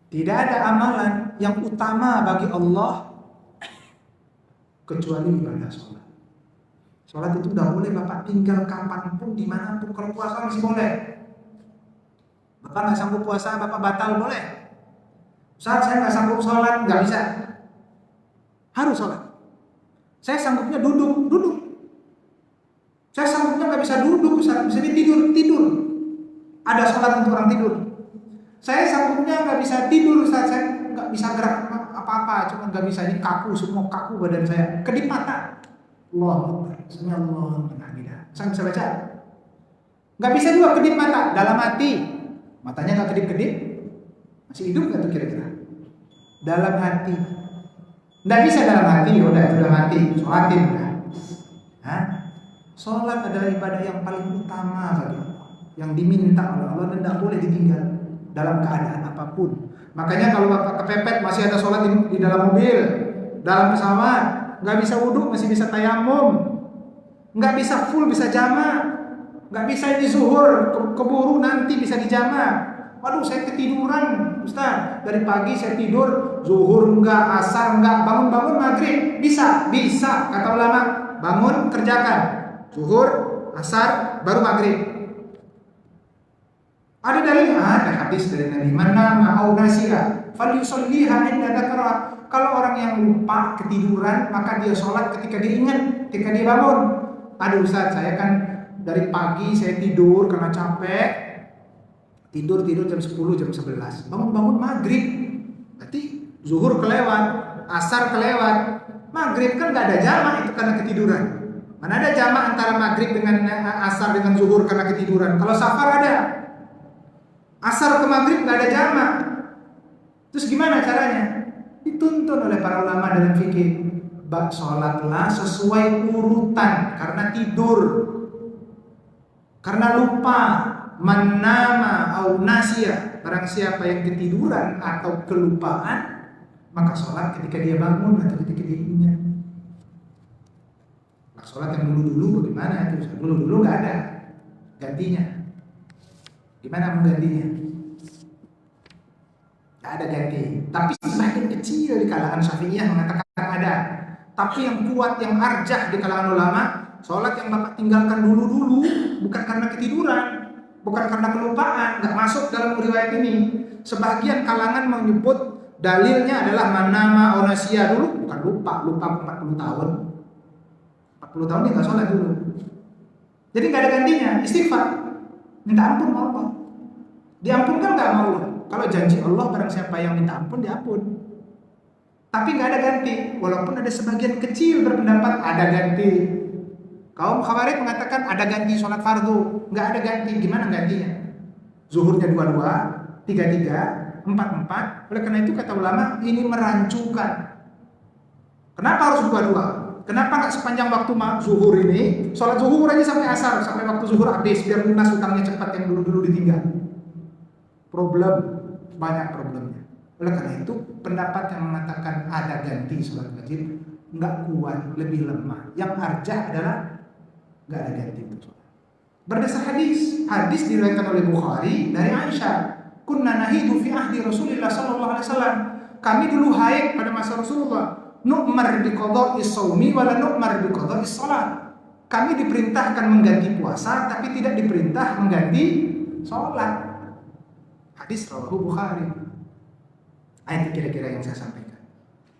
Tidak ada amalan yang utama bagi Allah kecuali ibadah sholat. Sholat itu udah boleh Bapak tinggal kapanpun, dimanapun. Kalau puasa masih boleh. Bapak nggak sanggup puasa, Bapak batal boleh. Ustaz, saya nggak sanggup sholat, nggak bisa. Harus sholat. Saya sanggupnya duduk, duduk. Saya sanggupnya nggak bisa duduk, Ustaz. Bisa tidur, tidur. Ada sholat untuk orang tidur. Saya sanggupnya nggak bisa tidur, Ustaz. Saya nggak bisa gerak apa-apa, cuma nggak bisa, ini kaku, semua kaku badan saya. Kedip mata. Allah, Subhanallah, saya bisa baca. Nggak bisa juga kedip mata, dalam hati. Matanya nggak kedip-kedip, masih hidup nggak tuh kira-kira? Dalam hati. Nggak bisa dalam hati, udah sudah mati, sholatin udah. Hah? Sholat adalah ibadah yang paling utama bagi Allah, yang diminta oleh Allah dan tidak boleh ditinggal dalam keadaan apapun. Makanya kalau Bapak kepepet masih ada sholat di dalam mobil, dalam pesawat, nggak bisa wudhu masih bisa tayamum, nggak bisa full bisa jama, nggak bisa ini zuhur keburu nanti bisa dijama. Waduh, saya ketiduran, Ustaz. Dari pagi saya tidur, zuhur enggak, asar enggak, bangun-bangun maghrib bisa kata ulama, bangun kerjakan zuhur, asar, baru maghrib. Ada dalil, ada hadis dari Nabi, mana ma'au nasira falyusalliha inda dzakara. Kalau orang yang lupa ketiduran, maka dia sholat ketika dia ingat, ketika dia bangun. Aduh Ustaz, saya kan dari pagi saya tidur karena capek, tidur jam 10, jam 11, bangun maghrib, berarti zuhur kelewat, asar kelewat, maghrib kan gak ada jamak, itu karena ketiduran. Mana ada jamak antara maghrib dengan asar dengan zuhur karena ketiduran? Kalau safar ada, asar ke maghrib gak ada jamak. Terus gimana caranya? Dituntun oleh para ulama dalam fikih, sholatlah sesuai urutan, karena tidur, karena lupa. Man nama au nasiya, barang siapa yang ketiduran atau kelupaan, maka sholat ketika dia bangun atau ketika dia ingat. Nah, sholat yang dulu bagaimana itu? Dulu nggak ada gantinya. Gimana menggantinya? Nggak ada ganti. Tapi sebagian kecil di kalangan Syafi'iyah mengatakan ada. Tapi yang kuat, yang arjah di kalangan ulama, sholat yang Bapak tinggalkan dulu bukan karena ketiduran, bukan karena kelupaan, nggak masuk dalam riwayat ini. Sebagian kalangan menyebut dalilnya adalah manama onasia dulu, bukan lupa 40 tahun. 40 tahun dia nggak sholat dulu. Jadi nggak ada gantinya, istighfar, minta ampun sama Allah. Diampunkan nggak sama Allah? Kalau janji Allah barang siapa yang minta ampun diampun. Tapi nggak ada ganti, walaupun ada sebagian kecil berpendapat ada ganti. Kaum Khawarij mengatakan ada ganti sholat fardu, nggak ada ganti. Gimana gantinya? Zuhurnya 22, 33, 44. Oleh karena itu kata ulama ini merancukan. Kenapa harus 22? Kenapa nggak sepanjang waktu zuhur ini? Sholat zuhur aja sampai asar, sampai waktu zuhur habis, biar lunas hutangnya cepat yang dulu ditinggal. Banyak problemnya. Oleh karena itu pendapat yang mengatakan ada ganti sholat wajib nggak kuat, lebih lemah. Yang arjah adalah nggak ada ganti untuk sholat. Berdasar hadis diriwayatkan oleh Bukhari dari Aisyah, kunna nahidu fi ahdi Rasulillah sallallahu alaihi wasallam. Kami dulu haid pada masa Rasulullah. Nu'mar bi qada'i shaumi wa la nu'mar bi qada'i shalat. Kami diperintahkan mengganti puasa tapi tidak diperintah mengganti sholat. Hadis rawahu Bukhari. Itu kira-kira yang saya sampaikan.